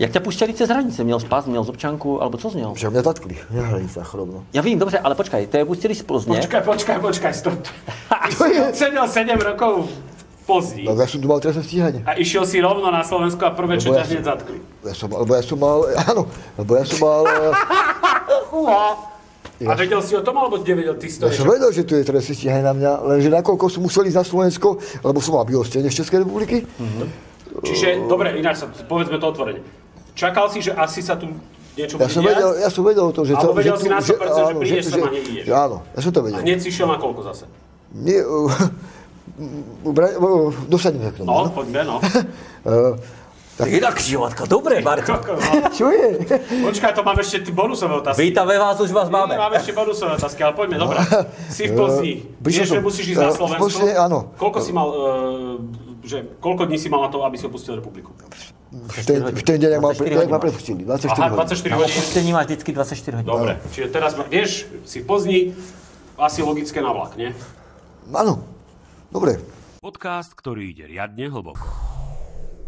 Jak ťa púšťali cez hranice? Měl pas, měl občanku, alebo co měl? Že mňa zatkli na hranicách rovno. Ja vím, dobře, ale počkaj, te pustili z Plzně. Počkaj, stop. Sedel 7 rokov v Plzni. No ja som tu mal trestné stíhanie. A išiel si rovno na Slovensko a prvé, čo ťa hneď zatkli. Lebo ja som mal, A vedel si o tom, alebo nevedel? Ty si to ja som vedel, že tu je trestné stíhanie na mňa, lenže nakoľko som musel ísť na Slovensko, lebo som mal milostenie z Českej republiky. Čiže, dobre, ináč povedzme to otvorene. Čakal si, že asi sa tu niečo bude diať? Ja som vedel o tom, že... Alebo vedel si na 100%, že prídeš sem a nevidíš? Áno, ja som to vedel. A hneď si išiel na koľko zase? Nie, dosadíme sa k tomu. No, poďme, no. Inak životka, dobre, Marko. Čo je? Počkaj, to máme ešte bonusové otázky. Vítame vás, už vás máme. Máme ešte bonusové otázky, ale poďme, dobre. Si v Plzni, vieš, že musíš ísť na Slovensko. Áno. Koľko si mal, koľko dní si mal na to, aby si opustil republiku? V ten deň, jak ma prepustili, 24 hodín. Aha, 24 hodín. Opustení máš vždycky 24 hodín. Dobre, čiže teraz, vieš, si v Plzni, asi logické na vlak, nie? Áno, dobre. Podcast, ktorý ide riadne hlboko.